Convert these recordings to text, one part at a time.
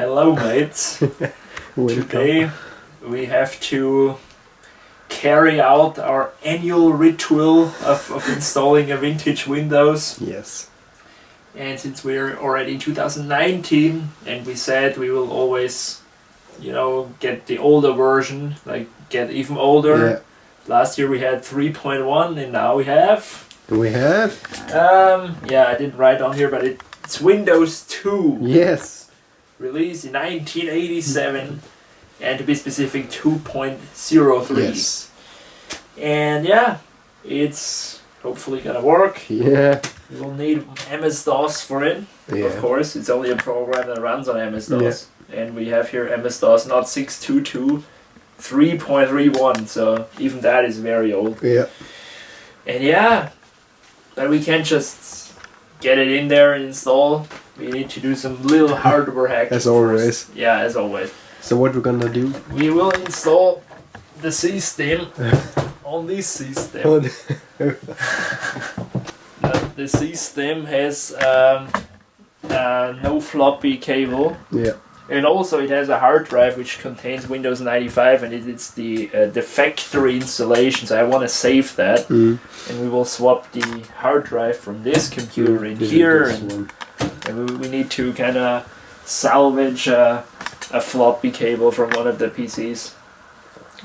Hello, mates. Today we have to carry out our annual ritual of installing a vintage Windows. Yes. And since we're already in 2019 and we said we will always, get the older version, like get even older. Yeah. Last year we had 3.1 and now we have... Do we have? I didn't write on here, but it's Windows 2. Yes. Released in 1987, and to be specific, 2.03. Yes. And it's hopefully gonna work. Yeah. We'll need MS-DOS for it. Yeah. Of course, it's only a program that runs on MS-DOS. Yeah. And we have here MS-DOS not 622, 3.31, so even that is very old. Yeah. And but we can't just get it in there and install. We need to do some little hardware hacking. As always. First. Yeah, as always. So what we're gonna do? We will install the system on this system. The system has no floppy cable. Yeah. And also it has a hard drive which contains Windows 95, and it's the factory installation, so I want to save that. And we will swap the hard drive from this computer in here, and we need to kind of salvage a floppy cable from one of the PCs.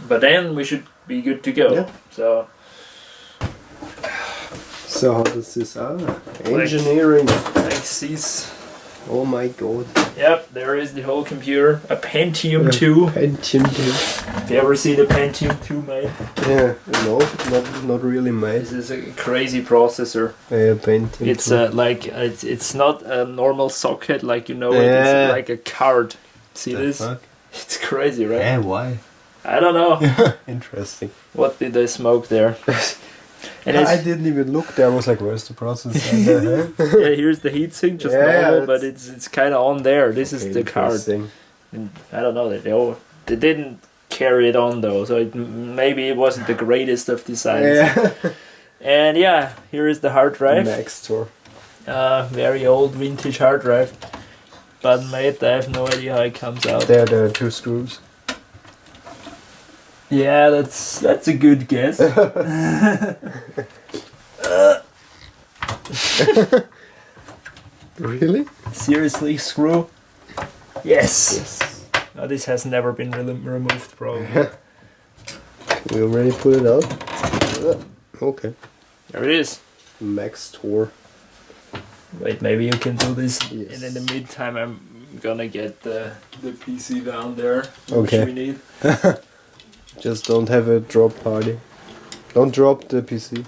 But then we should be good to go. Yeah. So how does this engineering? like this. Oh my god. Yep, there is the whole computer. A Pentium 2. Pentium 2. Have you ever seen a Pentium 2, mate? Yeah, no, not really, mate. This is a crazy processor. Pentium. It's 2. it's not a normal socket like it. Yeah. It's like a card. See The this? fuck? It's crazy, right? Yeah, why? I don't know. Interesting. What did they smoke there? And I didn't even look there. I was like, where's the processor? yeah, here's the heatsink, just normal, but it's kind of on there. This is the card. And I don't know. They didn't carry it on though, so maybe it wasn't the greatest of designs. Yeah. And here is the hard drive. Next door. Very old vintage hard drive. But mate, I have no idea how it comes out. There are 2 screws. Yeah, that's a good guess. Really? Seriously, screw? Yes. No, this has never been removed, probably. We already put it out. Okay. There it is. Max Tor. Wait, maybe you can do this. Yes. And in the meantime, I'm gonna get the PC down there. Okay. Which we need. Just don't have a drop party. Don't drop the PC.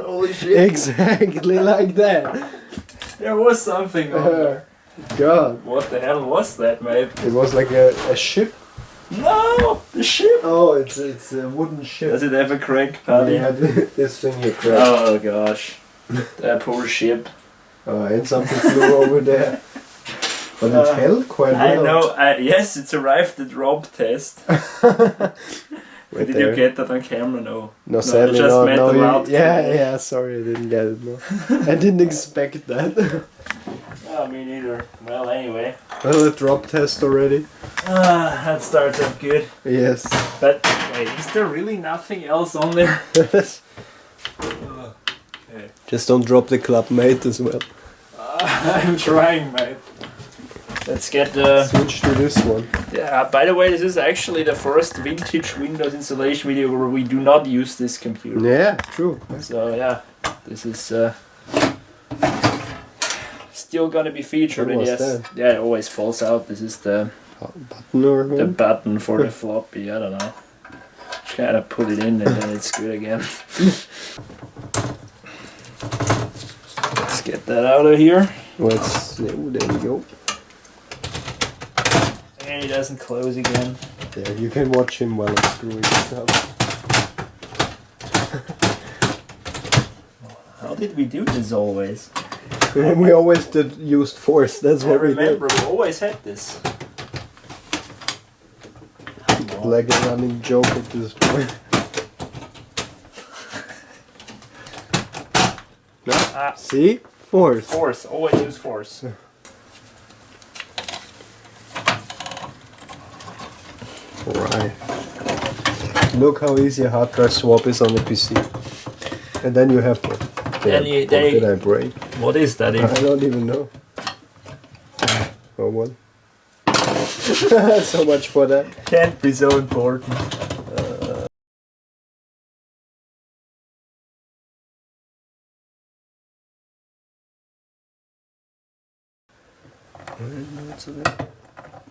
Holy shit. Exactly like that. There was something on there. God. What the hell was that, mate? It was like a ship. No! The ship! Oh, it's a wooden ship. Does it have a crack, Paddy? Yeah, this thing here cracked. Oh gosh. That poor ship. Oh, and something flew over there. But it held quite well. I know. Yes, it's arrived at Rob test. Did you get that on camera? No. No, sadly just no. meant the loud Yeah, sorry, I didn't get it. No, I didn't expect that. Oh, me neither. Well, anyway. Well, a drop test already. That starts off good. Yes. But wait, is there really nothing else on there? Just don't drop the club mate as well. I'm trying, mate. Let's get the... Switch to this one. Yeah, by the way, this is actually the first vintage Windows installation video where we do not use this computer. Yeah, true. So this is still gonna be featured. What was and that? Yeah, it always falls out. This is the Button or the button for the floppy. I don't know. Just gotta put it in and then it's good again. Let's get that out of here. There we go. And it doesn't close again. There, you can watch him while I'm screwing this up. How did we do this always? We always used force, that's I what we remember we always had this. did. Like a running joke at this point. No? See? Force. Force. Always use force. Alright. Look how easy a hard drive swap is on the PC. And then you have to. Then you- what they- did I break? What is that? I don't even know. Oh, what? So much for that. Can't be so important.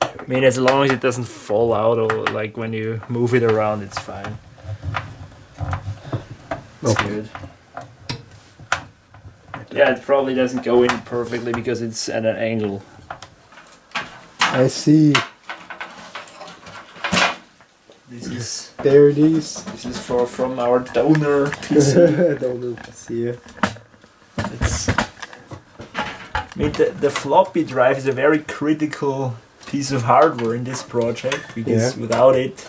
I mean, as long as it doesn't fall out or like when you move it around, it's fine. It's Okay. good. Yeah, it probably doesn't go in perfectly because it's at an angle. I see. There it is. This is from our donor PC. I don't know to see it. It's, I mean, the floppy drive is a very critical piece of hardware in this project because Yeah. without it,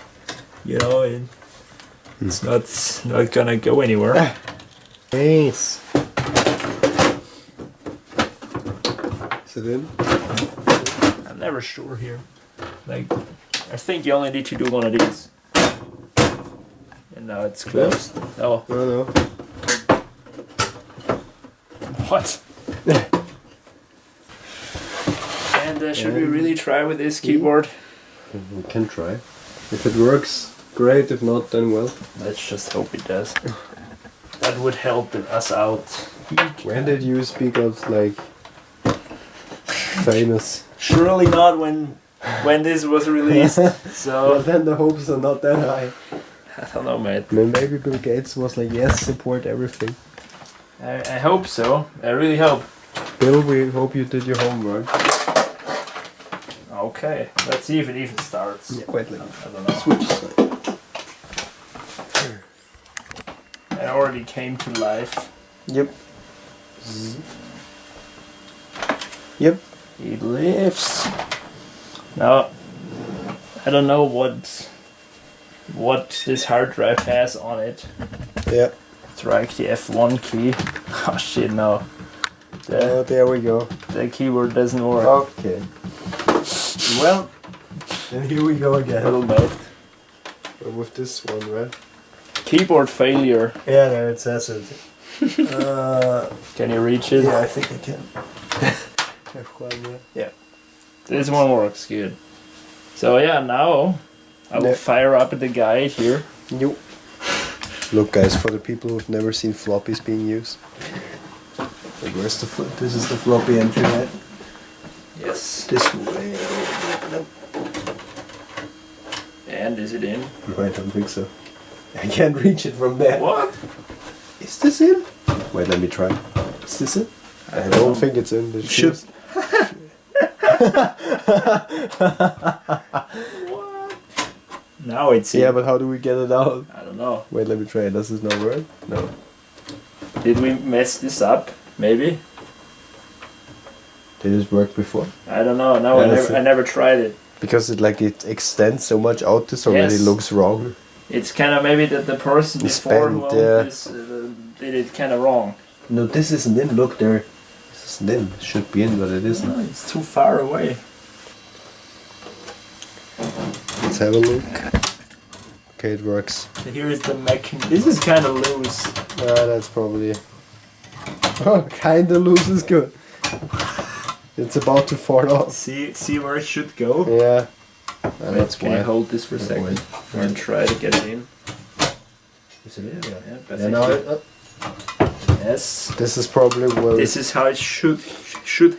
you know, it's not gonna go anywhere. Nice. Is it in? I'm never sure here. Like, I think you only need to do one of these. And now it's closed. Oh, No, no. what? And should we really try with this keyboard? We can try. If it works, great. If not, then well. Let's just hope it does. That would help us out. When did USB got like famous? Surely not when this was released. Well, So then the hopes are not that high. I don't know, mate. Maybe Bill Gates was like, yes, support everything. I hope so. I really hope. Bill, we hope you did your homework. Okay, let's see if it even starts. Wait, let I don't know. switch side. It already came to life. Yep. Yep. It lives. Now, I don't know what this hard drive has on it. Yeah. Strike the F1 key. Oh shit, no. Oh, there we go. The keyboard doesn't work. Okay. Well, then here we go again. Little mate. With this one, right? Keyboard failure. Yeah, there it says it. Can you reach it? Yeah, I think I can. Yeah. This one works good. So yeah, now I will Yeah. fire up the guide here. Yo. Look, guys, for the people who've never seen floppies being used. Like, where's the this is the floppy entry, right? Yes. This way. No. And is it in? No, I don't think so. I can't reach it from there. What? Is this in? Wait, let me try. Is this in? I don't think it's in. This Should. feels- What? Now it's in. Yeah, but how do we get it out? I don't know. Wait, let me try. Does this not work? No. Did we mess this up? Maybe. Did it work before? I don't know. No, Yeah, that's I never tried it. Because it extends so much out, this already Yes. looks wrong. It's kind of maybe that the person It's before who bent, owned yeah. this did it kind of wrong. No, this isn't in. Look there. This isn't in. It should be in, but it isn't. No, it's too far away. Let's have a look. Okay, it works. Here is the mechanism. This is kind of loose. That's probably. Oh, kinda loose is good. It's about to fall off. See where it should go. Yeah. Wait, can I why. hold this for a second and try to get it in? Is it in? Yeah, Yeah, perfect. now Yes. this is probably well. This is how it should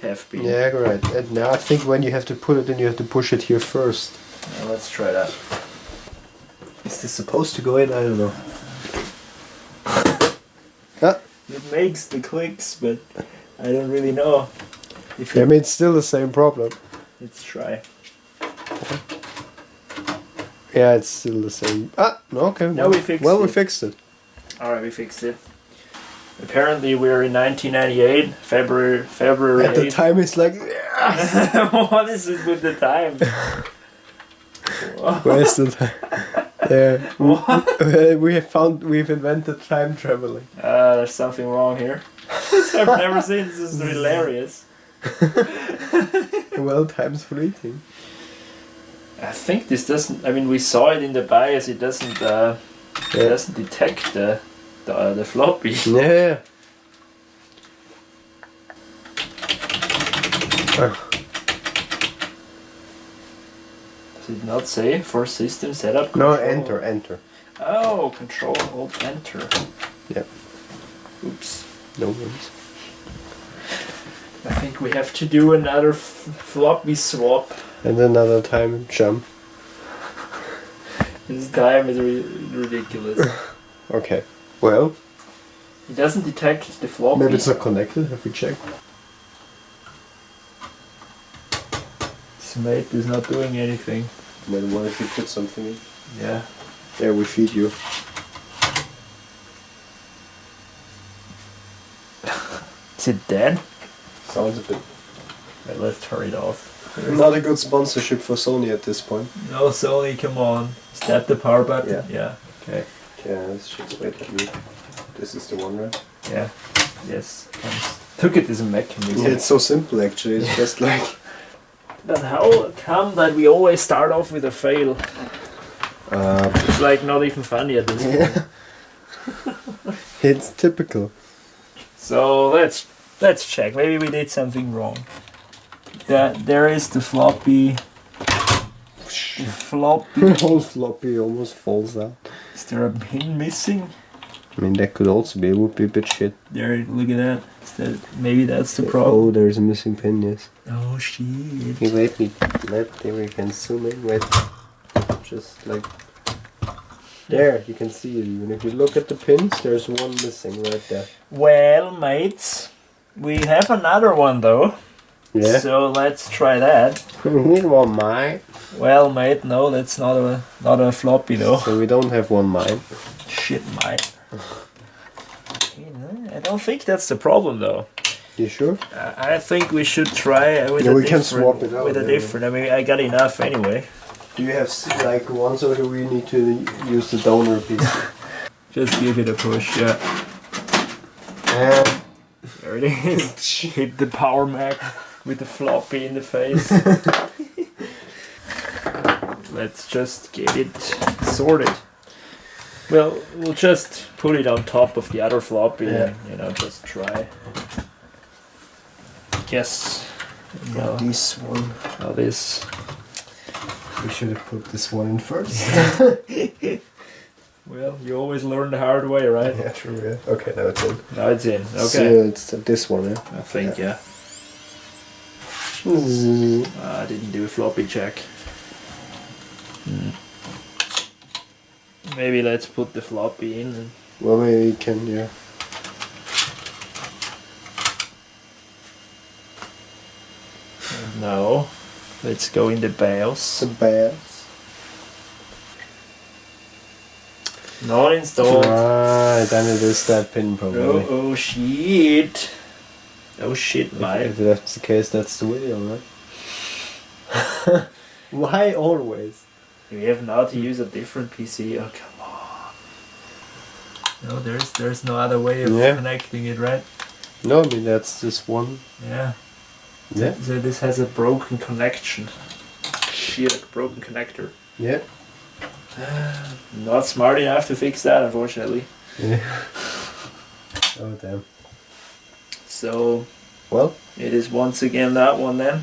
have been. Yeah, right. And now I think when you have to put it in, you have to push it here first. Now let's try that. Is this supposed to go in? I don't know. Ah, It makes the clicks, but I don't really know. If I mean, it's still the same problem. Let's try. Yeah, it's still the same. Ah, no, okay. Now we fixed Well, we it. fixed it. Alright, we fixed it. Apparently we're in 1998, February At the 8th. time, it's like, What is it with the time? where's the time? There. We've invented time traveling. There's something wrong here. I've never seen this. Is hilarious. Well, time's fleeting. I think this doesn't. I mean, we saw it in the BIOS. It doesn't. It doesn't detect the floppy. Yeah. Does it not say for system setup? No, Control? enter. Oh, control, hold enter. Yep. Oops. No worries. I think we have to do another floppy swap. And another time jump. This time is ridiculous. Okay. Well, It doesn't detect the floppy. maybe it's not connected. Have we checked? This mate is not doing anything. Then what if you put something in? Yeah. There, we feed you. Is it dead? Sounds a bit. Right, let's turn it off. Not a good sponsorship for Sony at this point. No, Sony, come on. Is that the power button? Yeah. Okay. Yeah, let's just wait. This is the one, right? Yeah. Yes. Look at this mechanism. Yeah, it's so simple actually. It's just like. But how come that we always start off with a fail? It's like not even funny at this point. It's typical. So let's check. Maybe we did something wrong. There is the floppy. The floppy. The whole floppy almost falls out. Is there a pin missing? I mean, that could also be. It would be a bit shit. There, look at that. Maybe that's the problem. Oh, there's a missing pin. Yes. Oh shit. Hey, wait, we can zoom in. Wait, just like. There, you can see it even. If you look at the pins, there's one missing right there. Well, mates, we have another one though. Yeah. So let's try that. We need one mine. Well, mate, no, that's not a floppy though. So we don't have one mine. Shit, mate. I don't think that's the problem though. You sure? I think we should try with Yeah, a we can different. swap it out, With a yeah. different. I mean, I got enough anyway. Do you have like ones, or do we need to use the donor piece? Just give it a push, yeah. And There it is. Hit the power mac with the floppy in the face. Let's just get it sorted. Well, we'll just put it on top of the other floppy and, just try. Guess. No, this one. now this. We should have put this one in first. Well, you always learn the hard way, right? Yeah, true. Yeah. Okay, now it's in. Now it's in. Okay. So it's this one, yeah. I think, yeah. I didn't do a floppy check. Maybe let's put the floppy in. And Well, maybe we can, yeah. no. Let's go in the BIOS. The bass. Not installed. Right, then it is that pin probably. Oh shit. Oh shit, mate. If that's the case, that's the video, right? Why always? We have now to use a different PC. Oh come on. No, there's no other way of Yeah. connecting it, right? No, I mean that's this one. Yeah. Yeah. So this has a broken connection. Shit, broken connector. Yeah. Not smart enough to fix that, unfortunately. Yeah. Oh damn. So Well, it is once again that one then.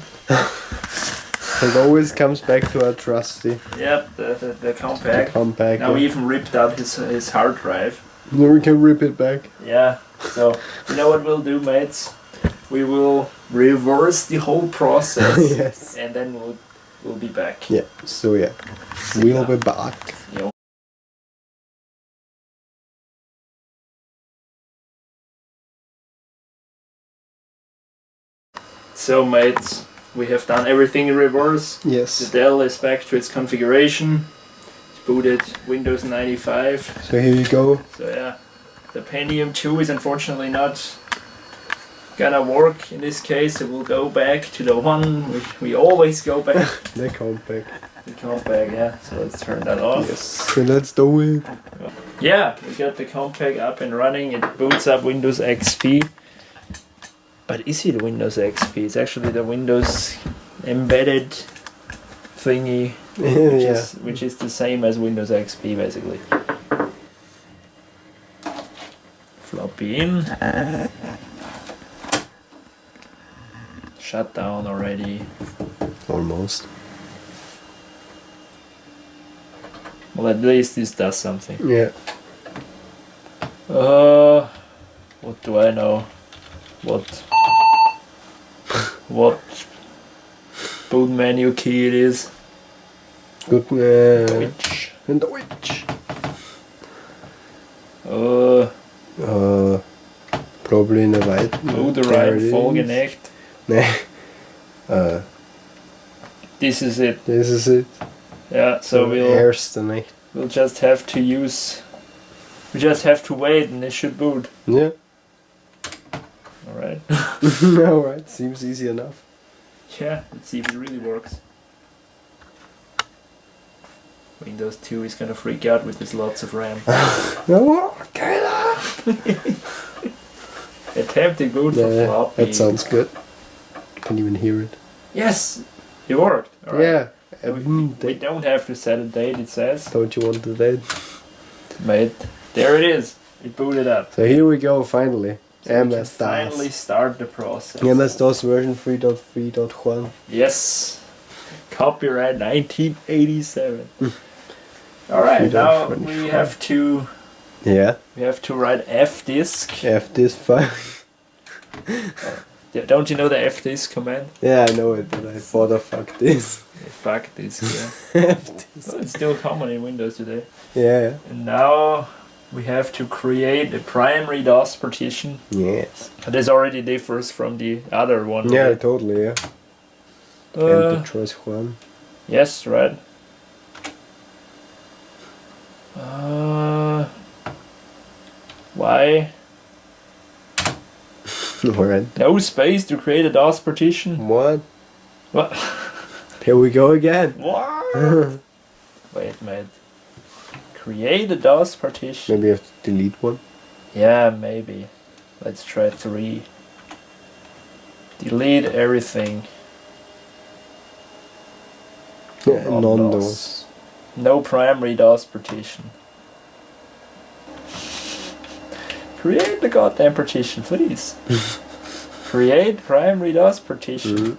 it always comes back to our trusty Yep, the compact. compact. Now we even ripped out his hard drive. Then we can rip it back. Yeah. So you know what we'll do, mates? We will reverse the whole process. Yes. And then we'll be back. Yeah. So yeah, we'll be back. Yo. So mates, we have done everything in reverse. The Yes. Dell is back to its configuration. It's booted Windows 95. So here you go. So yeah, the Pentium 2 is unfortunately not gonna work in this case. It will go back to the one we always go back. The compact. The compact, yeah. So let's turn that off. Yes. So let's do it. Yeah, we got the compact up and running. It boots up Windows XP. But is it Windows XP? It's actually the Windows embedded thingy, Yeah. which is the same as Windows XP basically. Floppy in. Shut down already. Almost. Well, at least this does something. Yeah. What do I know? What boot menu key it is? Good. Which? And which? Probably in the right. Oh, the there right it full is. connect. Nah. This is it. This is it. Yeah, so Erste Nacht. we'll just have to use. We just have to wait, and it should boot. Yeah. All right. Alright, seems easy enough. Yeah, let's see if it really works. Windows 2 is gonna freak out with this lots of RAM. No, get up! Attempted boot for Yeah, floppy. that sounds good. Can't even hear it. Yes, it worked. All right. Yeah. So we don't have to set a date. It says, Don't you want the date? mate. There it is. It booted up. So here we go, finally. So we can MS finally DOS. start the process. MS DOS version 3.3.1. Yes. Copyright 1987. All right, now we 3.25. have to Yeah. write fdisk. F this file. Don't you know the fdisk command? Yeah, I know it, but I thought of fuck this. Fuck disk. Yeah. F this. Well, it's still common in Windows today. Yeah, And now we have to create a primary DOS partition. yeah. Yes. This already differs from the other one. Yeah, right? totally, yeah. Enter choice 1. Yes, right. Why? Alright. No space to create a DOS partition? What? What? Here we go again. What? Wait, mate. Create a DOS partition? Maybe I have to delete one. Yeah, maybe. Let's try 3. Delete everything. Yeah, Not non-DOS. No primary DOS partition. Create the goddamn partition, please. Create primary DOS partition. Mhm.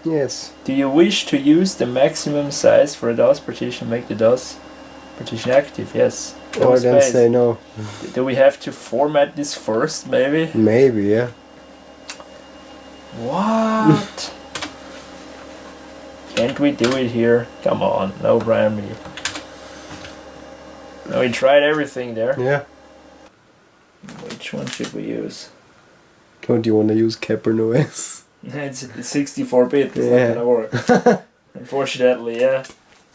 Yes. Do you wish to use the maximum size for a DOS partition? Make the DOS partition active. Yes. No Or then space. say no. Do we have to format this first, maybe? Maybe, yeah. What? Can't we do it here? Come on, no primary. No, we tried everything there. Yeah. Which one should we use? Don't you want to use CapernOS? It's 64-bit, it's Yeah. not gonna work. Unfortunately, yeah.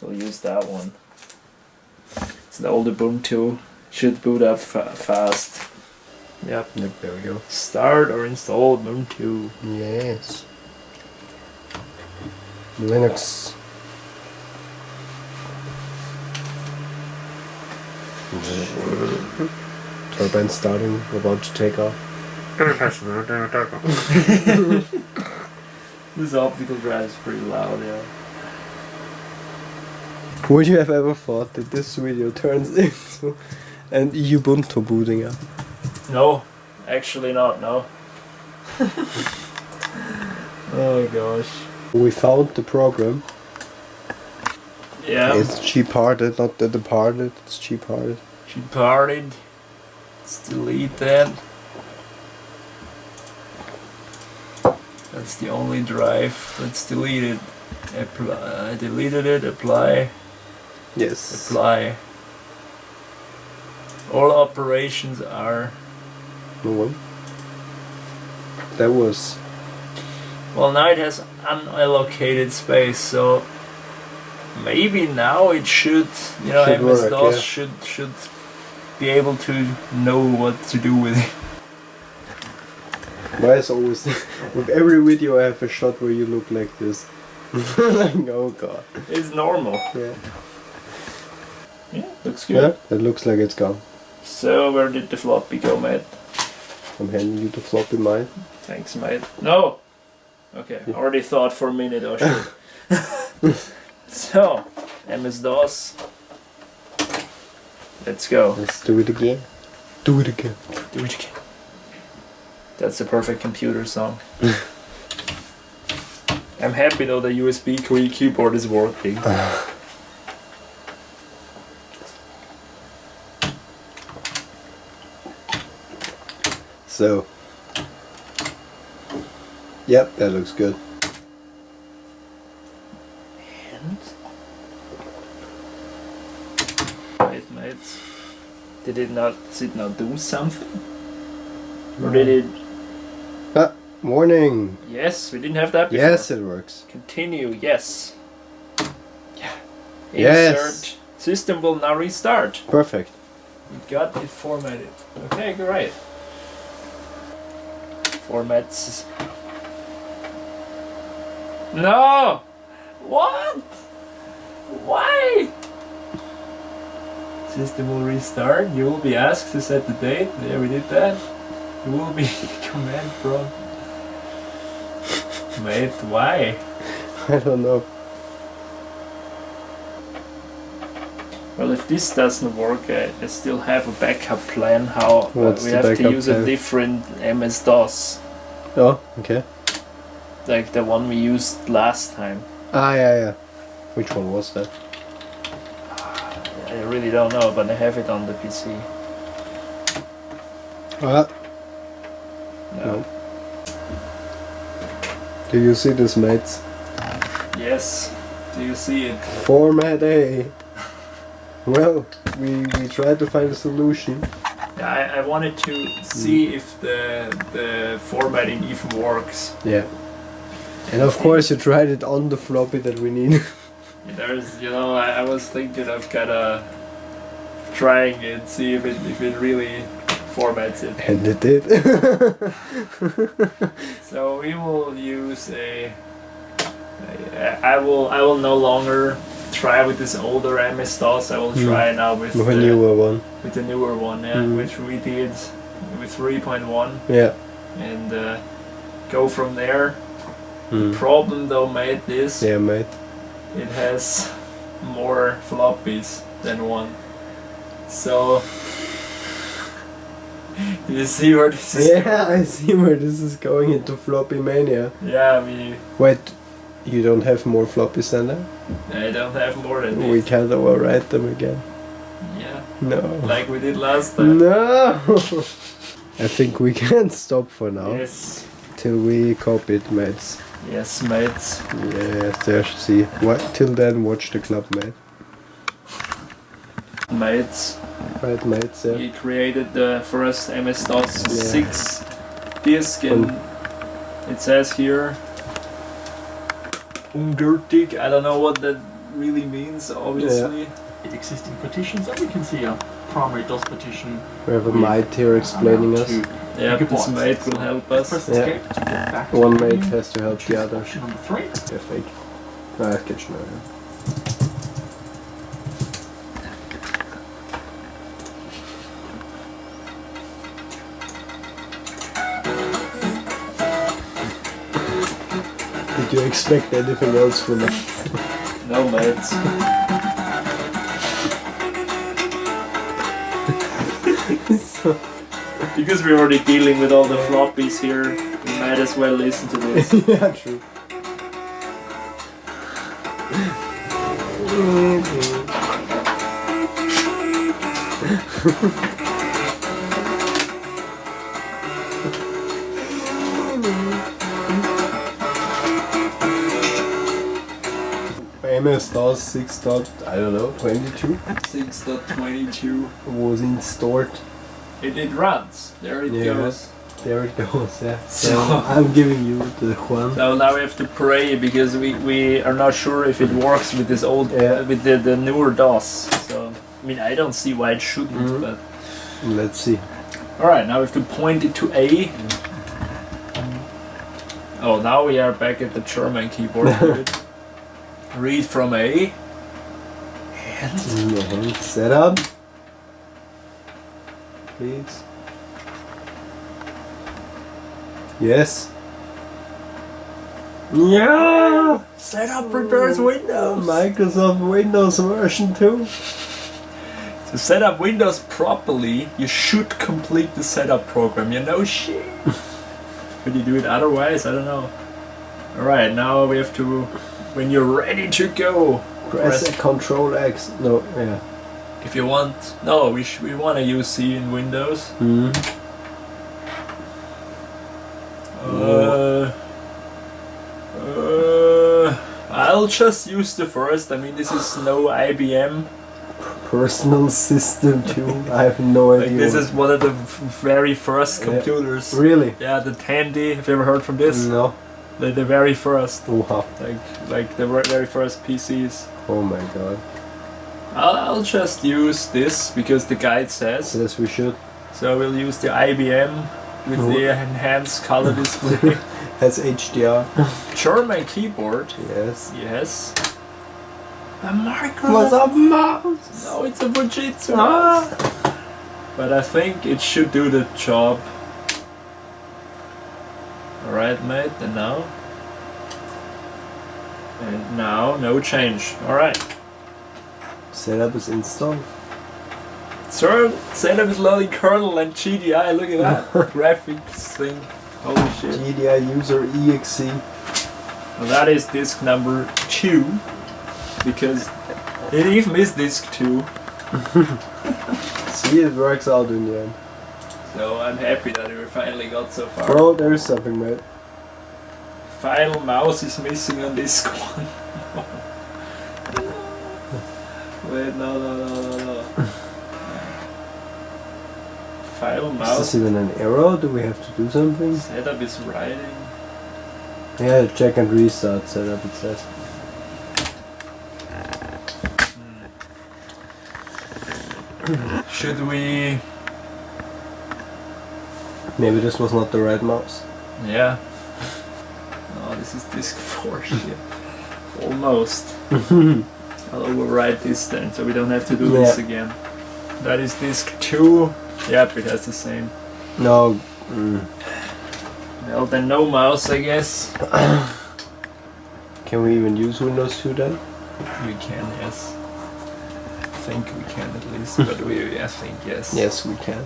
We'll use that one. It's an old Ubuntu. Should boot up fast. Yep. Yep, there we go. Start or install Ubuntu. Yes. Linux. Turbine starting, about to take off. This optical drive is pretty loud, yeah. Would you have ever thought that this video turns into an Ubuntu booting up? No, actually not, no. Oh gosh. We found the program. Yeah. It's cheap-hearted, not the departed. It's cheap-hearted. She partied. Let's delete that. That's the only drive. Let's delete it. Apply. I deleted it. Apply. Yes. Apply. All operations are. No one. That was. Well, now it has unallocated space, so maybe now it should. You know, Should MS work, DOS yeah. should be able to know what to do with it. Why is always with every video I have a shot where you look like this. Like, oh god. It's normal. Yeah. Yeah, looks Yeah. good. It looks like it's gone. So where did the floppy go, mate? I'm handing you the floppy mine. Thanks, mate. No! Okay, I already thought for a minute, oh shit. So, MS-DOS. Let's go. Let's do it again. Do it again. Do it again. That's the perfect computer song. I'm happy though the USB keyboard is working. So, yep, that looks good. And wait, mates. Did it not do something? Or did it? Ah, warning. Yes, we didn't have that before. Yes, it works. Continue, yes. Yeah. Yes. Insert. System will now restart. Perfect. We got it formatted. Okay, great. Formats. No! What? Why? System will restart. You will be asked to set the date. Yeah, we did that. You will be command prompt. Mate, why? I don't know. Well, if this doesn't work, I still have a backup plan how What's we the have to backup use plan? a different MS-DOS, Oh, okay. like the one we used last time. Ah, yeah. Which one was that? I really don't know, but I have it on the PC. Ah, No. no. Do you see this, mates? Yes. Do you see it? Format A. Well, we tried to find a solution. Yeah, I wanted to see if the formatting even works. Yeah. And of course you tried it on the floppy that we need. There's, I was thinking of kind of trying it, see if it really formats it. And it did. So we will use I will no longer try with this older MS-DOS. I will try now with With a newer one. with the newer one, which we did with 3.1, Yeah. and go from there. Mm. Problem though, mate, is Yeah, mate. it has more floppies than one. So you see where this is Yeah, I see where this is going into floppy mania. going? Yeah, Wait, you don't have more floppies than that? I don't have more than We this. can't overwrite them again. Yeah, No. like we did last time. No! I think we can stop for now. Yes, Till we copy it, mates. yes, mates. Yes, there, see. What? Till then, watch the club, mate. Mates. Right, mates, yeah. He created the first MS-DOS Yeah. 6 disk, and it says here ungültig. I don't know what that really means, obviously. Existing partitions, and we can see a primary DOS partition. We have a mate here explaining us. Yeah, this mate will help us. Press Yeah. escape to get back to One the mate menu. has to help the other. Option number 3. They're fake. Ah, catch no, yeah. Did you expect anything else from us? No, mates. Because we're already dealing with all the floppies here, we might as well listen to this. Yeah, true. MS-DOS 6. I don't know, 22 6.22. was installed. It runs. There it Yeah. goes. There it goes, yeah. So So- I'm giving you the Juan. So now we have to pray because we are not sure if it works with this old Yeah. with the newer DOS. So I mean I don't see why it shouldn't. Mhm. But Let's see. all right, now we have to point it to A. Oh, now we are back at the German keyboard. Good. Read from A. And And set up. Please. Yes. Yeah. Setup prepares Windows. Microsoft Windows version 2. To set up Windows properly, you should complete the setup program. You know shit. Could you do it otherwise? I don't know. Alright, now we have to... When you're ready to go, Press Control X. No, yeah. if you want... No, we want to use C in Windows. I'll just use the first. I mean, this is no IBM. Personal System 2. I have no Like, idea. this is one of the very first computers. Really? Yeah, the Tandy. Have you ever heard from this? No. The very first. Wow. Like the very first PCs. Oh my god. I'll just use this because the guide says. Yes, we should. So we'll use the IBM with the enhanced color display. Has HDR. German keyboard. Yes. Yes. A Microsoft. What's up, mouse? No, it's a Fujitsu Ah. mouse. But I think it should do the job. Alright, mate, and now? And now, no change. Alright. Setup is installed. Sir, setup is loading kernel and GDI, look at that. Graphics thing. Holy shit. GDI user exe. Well, that is disk number 2. Because it even is disk 2. See, it works out in the end. So I'm happy that we finally got so far. Bro, there is something, mate. Final mouse is missing on disk 1. Wait, no. Final Is mouse. this even an error? Do we have to do something? Setup is writing. Yeah, check and restart setup, it says. Should we... Maybe this was not the right mouse. Yeah. No, this is disk 4 shit. Almost. I'll overwrite this then, so we don't have to do this again. That is disk 2. Yep, it has the same. No. Well, then no mouse, I guess. Can we even use Windows 2 then? We can, yes. I think we can at least, but I think yes. Yes, we can.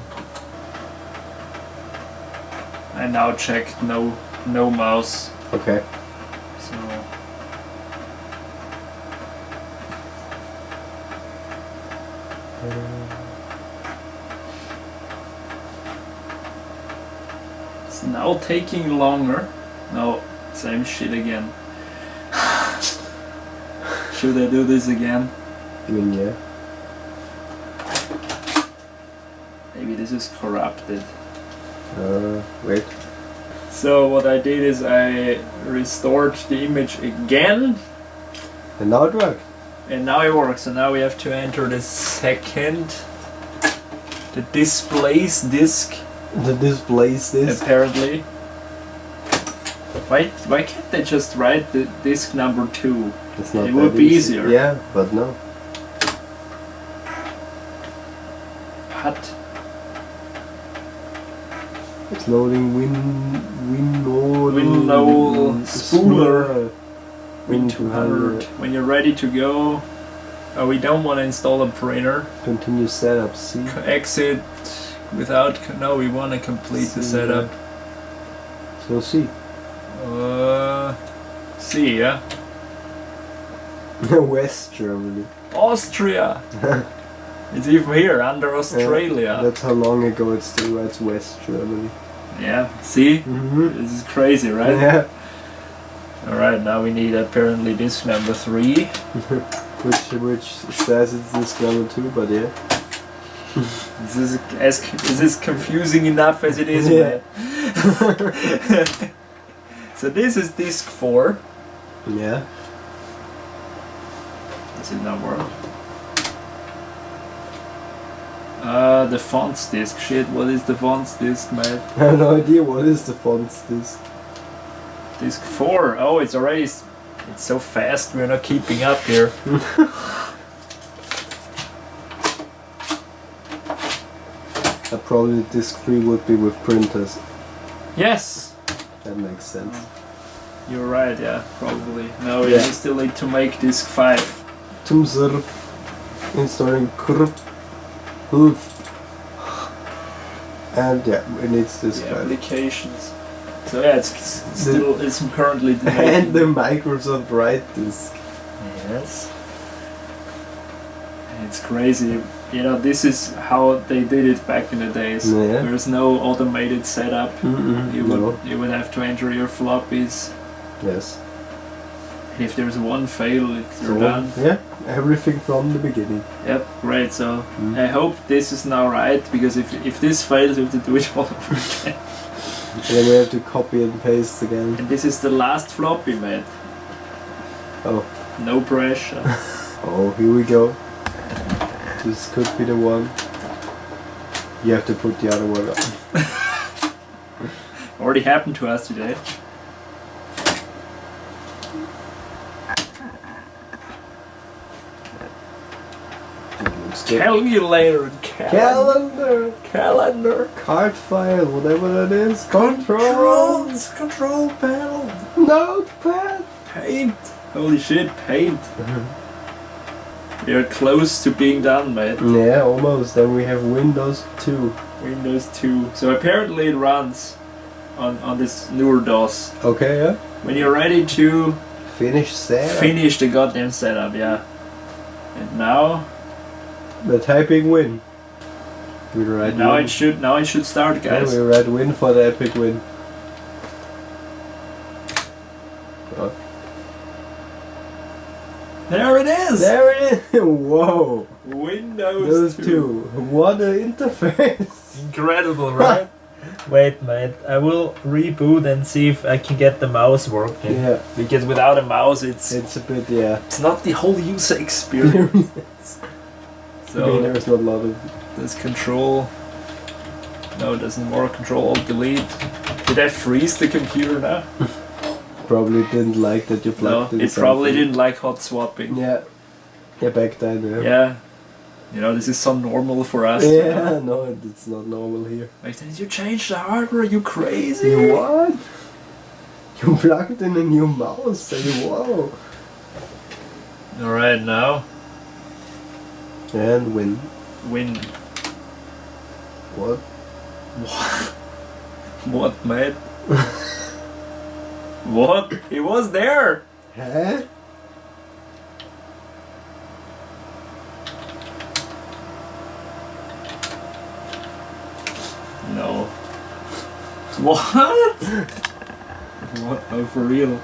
I now checked no mouse. Okay. So it's now taking longer. No, same shit again. Should I do this again? I mean, yeah. Maybe this is corrupted. Wait. So what I did is I restored the image again, And now it works. and now it works. So now we have to enter the second, the displays disk The displays this. apparently. Why can't they just write the disk number 2? It's not It that would be easy. easier. Yeah, but no. But It's loading Window Spooler. Win 200. 200. When you're ready to go, we don't want to install a printer. Continue setup. C. Exit without. No, we want to complete the C. setup. So C. See, yeah. West Germany. Austria. It's even here under Australia. That's how long ago it still writes West Germany. Yeah. See, Mm-hmm. this is crazy, right? Yeah. All right. Now we need apparently disk number 3. which says it's this number 2, but yeah. Is this confusing enough as it is? Yeah. Man? So this is disk 4. Yeah. Does it not work? The fonts disk. Shit, what is the fonts disk, man? I have no idea what is the fonts this. Disk 4. Oh, it's already. It's so fast. We're not keeping up here. Probably disk 3 would be with printers. Yes. That makes sense. You're right, yeah, probably. No, Yeah. you still need to make disk 5. Tumsur installing Kurp Hoof. And yeah, it needs this The guy. applications. So yeah, it's currently And the Microsoft Write Disk. Yes. It's crazy. You know, this is how they did it back in the days. Yeah. There's no automated setup. You would No. you would have to enter your floppies. Yes. And if there's one fail, you're So, done. yeah, everything from the beginning. Yep, great. So Mm. I hope this is now right, because if this fails, we have to do it all over again. And then we have to copy and paste again. And this is the last floppy, mate. Oh. No pressure. Oh, here we go. This could be the one. You have to put the other one on. Already happened to us today. Looks good. Calculator and Calendar! Card file, whatever that is. Controls! Control panel. Notepad! Paint. Holy shit, paint. We are close to being done, mate. Yeah, almost. Then we have Windows 2. Windows 2. So apparently it runs on this newer DOS. Okay, yeah. When you're ready to Finish setup. finish the goddamn setup, yeah. And now, The typing win. We write now win. it should start, Yeah, guys. we write win for the epic win. Oh. There it is. There it is! Whoa! Windows Those two. What an interface! Incredible, right? Wait, mate. I will reboot and see if I can get the mouse working. Yeah, Because without a mouse, it's it's a bit, yeah. not the whole user experience. I mean, So there's not a lot of. there's control. No, it doesn't work. Control Alt Delete. Did I freeze the computer now? Probably didn't like that you No, plugged in it probably something. didn't like hot swapping. Yeah. Yeah, back then, yeah. Yeah. You know, this is so normal for us. Yeah, no, it's not normal here. Like, did you change the hardware? You crazy? You what? You plugged in a new mouse. Say whoa. Alright, now. And win. Win. What? What, mate? What? It was there! Huh? No. What? What? Oh, for real?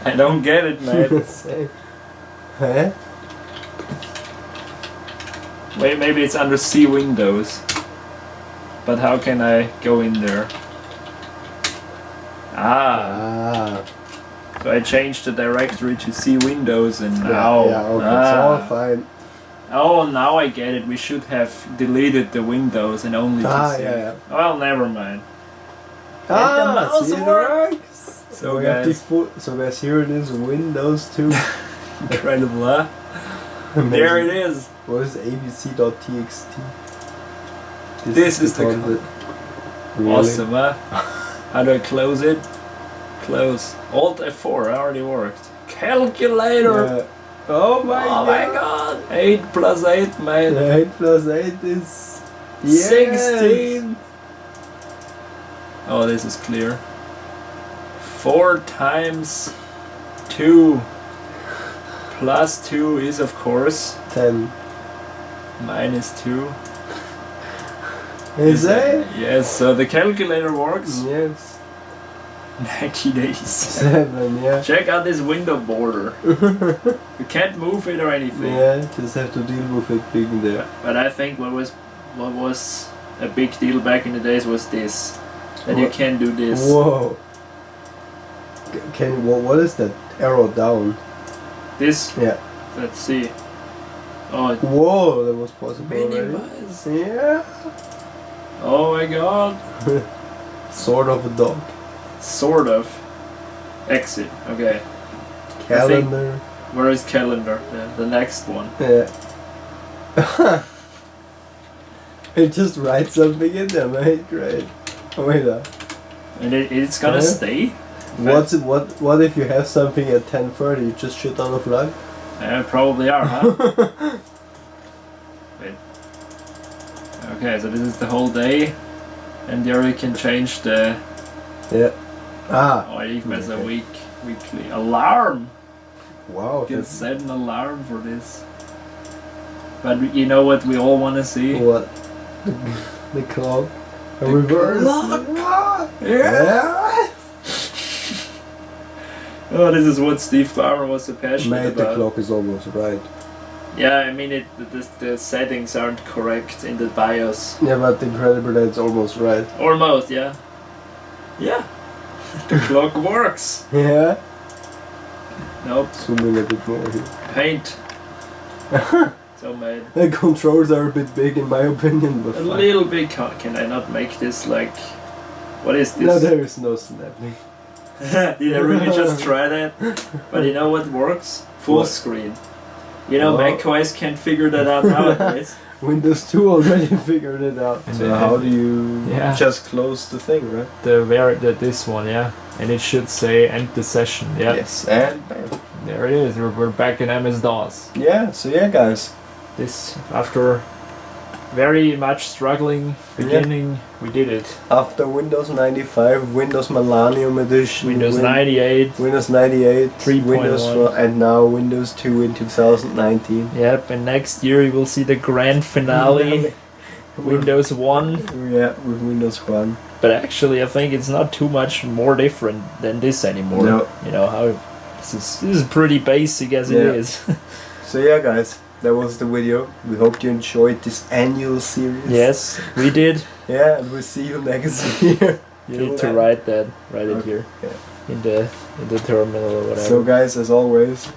I don't get it, mate. Say. Huh? Wait, maybe it's under C Windows. But how can I go in there? Ah, Ah. so I changed the directory to C Windows and Yeah, now... yeah, okay, it's all fine. Oh, now I get it. We should have deleted the Windows and only Ah, PC. yeah, yeah. Well, never mind. Ah, the mouse see, it work. works. So we have guys, so guys, here it is, Windows 2. incredible, huh? Amazing. There it is. What is abc.txt? This is the content. Really? Awesome, huh? How do I close it? Close. Alt F4 already worked. Calculator. Yeah. Oh my Oh god. my god. 8 plus 8, mate. 8 plus 8 is 16. Oh, this is clear. 4 times 2 plus 2 is, of course, 10. minus 2. Is it? Yes, so the calculator works. Yes. 1987. 7, yeah. Check out this window border. You can't move it or anything. Yeah, just have to deal with it being there. But I think what was a big deal back in the days was this. That you What? can do this. Whoa. What is that? Arrow down. This, Yeah. let's see. Oh, Whoa, that was possible already. minimize. Yeah. Oh my god. Sort of a dog. Sort of. Exit. Okay. Calendar. Where is calendar? The next one. Yeah. It just writes something in there, mate. Great. Oh, wait up. And it's gonna Yeah. stay. What if you have something at 10:30? You just shut down the flag? Probably are, huh? Wait. Okay, so this is the whole day, and there we can change the. Yeah. Ah. Or even as a Okay. weekly alarm. Wow. You can That's set an alarm for this. But you know what we all want to see? what? The clock. A The reverse. clock. Yeah. Oh, this is what Steve Ballmer was so passionate Mate, the about. clock is almost right. Yeah, I mean the settings aren't correct in the BIOS. Yeah, but incredible that it's almost right. Almost, yeah. Yeah. The clock works. Yeah. Nope. Zooming a bit more here. Paint. So made. The controls are a bit big in my opinion, but A fine. little bit. Can I not make this like? What is this? No, there is no snapping. Did I really just try that? But you know what works? Full What? screen. You know, Oh. macOS can't figure that out nowadays. Windows 2 already figured it out. So Yeah. how do you Yeah. just close the thing, right? This one, yeah, and it should say end the session. Yeah, Yes, and bam. there it is. We're back in MS DOS. Yeah, so yeah guys. This after very much struggling beginning, we did it. After Windows 95, Windows Millennium Edition, Windows 98. Windows 98, 3.1. Windows and now Windows 2 in 2019. Yep, and next year you will see the grand finale. Windows 1. Yeah, with Windows 1. But actually, I think it's not too much more different than this anymore. No. You know how this is pretty basic as it Yeah. is. So yeah guys, that was the video. We hope you enjoyed this annual series. Yes, we did. Yeah, and we'll see you next year. You Till need to then. write it Okay. here Yeah. in the terminal or whatever. So guys, as always,